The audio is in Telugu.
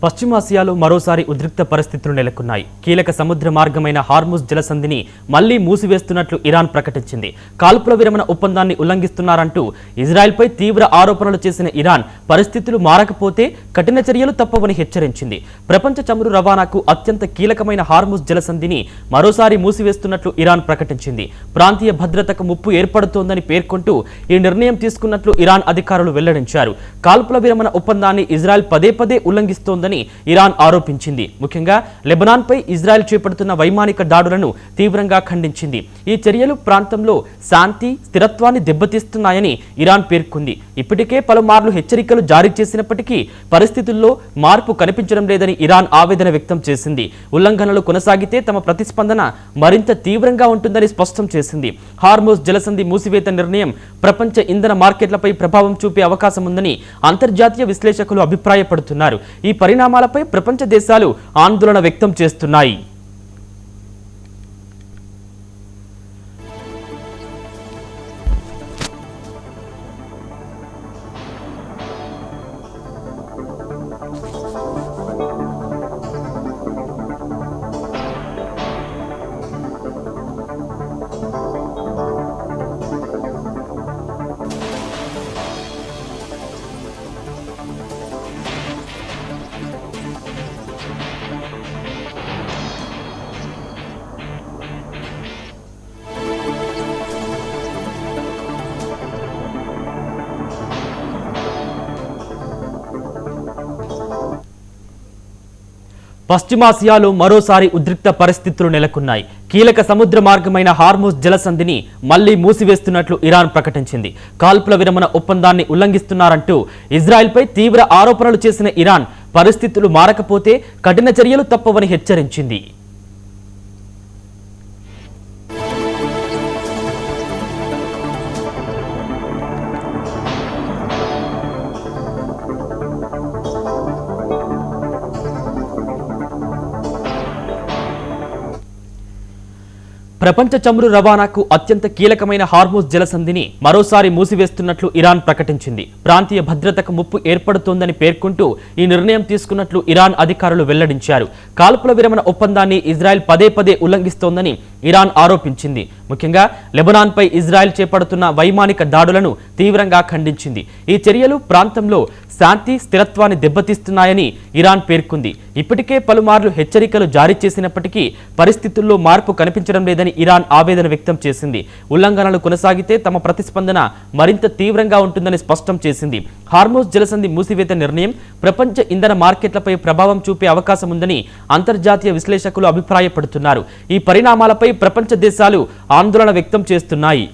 పశ్చిమాసియాలో మరోసారి ఉద్రిక్త పరిస్థితులు నెలకొన్నాయి. కీలక సముద్ర మార్గమైన హార్ముజ్ జలసంధిని మళ్లీ మూసివేస్తున్నట్లు ఇరాన్ ప్రకటించింది. కాల్పుల విరమణ ఒప్పందాన్ని ఉల్లంఘిస్తున్నారంటూ ఇజ్రాయెల్పై తీవ్ర ఆరోపణలు చేసిన ఇరాన్ పరిస్థితులు మారకపోతే కఠిన చర్యలు తప్పవని హెచ్చరించింది. ప్రపంచ చమురు రవాణాకు అత్యంత కీలకమైన హార్ముజ్ జలసంధిని మరోసారి మూసివేస్తున్నట్లు ఇరాన్ ప్రకటించింది. ప్రాంతీయ భద్రతకు ముప్పు ఏర్పడుతోందని పేర్కొంటూ ఈ నిర్ణయం తీసుకున్నట్లు ఇరాన్ అధికారులు వెల్లడించారు. కాల్పుల విరమణ ఒప్పందాన్ని ఇజ్రాయెల్ పదే పదే ఉల్లంఘిస్తోందని ఇరాన్ ఆరోపించింది. ముఖ్యంగా లెబనాన్ పై ఇజ్రాయెల్ చేపడుతున్న వైమానిక దాడులను తీవ్రంగా ఖండించింది. ఈ చర్యలు ప్రాంతంలో శాంతి స్థిరత్వాన్ని దెబ్బతీస్తున్నాయని ఇరాన్ పేర్కొంది. ఇప్పటికే పలుమార్లు హెచ్చరికలు జారీ చేసినప్పటికీ పరిస్థితుల్లో మార్పు కనిపించడం లేదని ఇరాన్ ఆవేదన వ్యక్తం చేసింది. ఉల్లంఘనలు కొనసాగితే తమ ప్రతిస్పందన మరింత తీవ్రంగా ఉంటుందని స్పష్టం చేసింది. హార్ముజ్ జలసంధి మూసివేత నిర్ణయం ప్రపంచ ఇంధన మార్కెట్లపై ప్రభావం చూపే అవకాశం ఉందని అంతర్జాతీయ విశ్లేషకులు అభిప్రాయపడుతున్నారు. ఈ పరిణామాలపై ప్రపంచ దేశాలు ఆందోళన వ్యక్తం చేస్తున్నాయి. పశ్చిమాసియాలో మరోసారి ఉద్రిక్త పరిస్థితులు నెలకొన్నాయి. కీలక సముద్ర మార్గమైన హార్ముజ్ జలసంధిని మళ్లీ మూసివేస్తున్నట్లు ఇరాన్ ప్రకటించింది. కాల్పుల విరమణ ఒప్పందాన్ని ఉల్లంఘిస్తున్నారంటూ ఇజ్రాయెల్పై తీవ్ర ఆరోపణలు చేసిన ఇరాన్ పరిస్థితులు మారకపోతే కఠిన చర్యలు తప్పవని హెచ్చరించింది. ప్రపంచ చమురు రవాణాకు అత్యంత కీలకమైన హార్ముజ్ జలసంధిని మరోసారి మూసివేస్తున్నట్లు ఇరాన్ ప్రకటించింది. ప్రాంతీయ భద్రతకు ముప్పు ఏర్పడుతోందని పేర్కొంటూ ఈ నిర్ణయం తీసుకున్నట్లు ఇరాన్ అధికారులు వెల్లడించారు. కాల్పుల విరమణ ఒప్పందాన్ని ఇజ్రాయెల్ పదే పదే ఉల్లంఘిస్తోందని ఇరాన్ ఆరోపించింది. ముఖ్యంగా లెబనాన్ పై ఇజ్రాయెల్ చేపడుతున్న వైమానిక దాడులను తీవ్రంగా ఖండించింది. ఈ చర్యలు ప్రాంతంలో శాంతి స్థిరత్వాన్ని దెబ్బతీస్తున్నాయని ఇరాన్ పేర్కొంది. ఇప్పటికే పలుమార్లు హెచ్చరికలు జారీ చేసినప్పటికీ పరిస్థితుల్లో మార్పు కనిపించడం లేదని ఇరాన్ ఆవేదన వ్యక్తం చేసింది. ఉల్లంఘనలు కొనసాగితే తమ ప్రతిస్పందన మరింత తీవ్రంగా ఉంటుందని స్పష్టం చేసింది. హార్ముజ్ జలసంధి మూసివేత నిర్ణయం ప్రపంచ ఇంధన మార్కెట్లపై ప్రభావం చూపే అవకాశం ఉందని అంతర్జాతీయ విశ్లేషకులు అభిప్రాయపడుతున్నారు. ఈ పరిణామాలపై ప్రపంచ దేశాలు ఆందోళన వ్యక్తం చేస్తున్నాయి.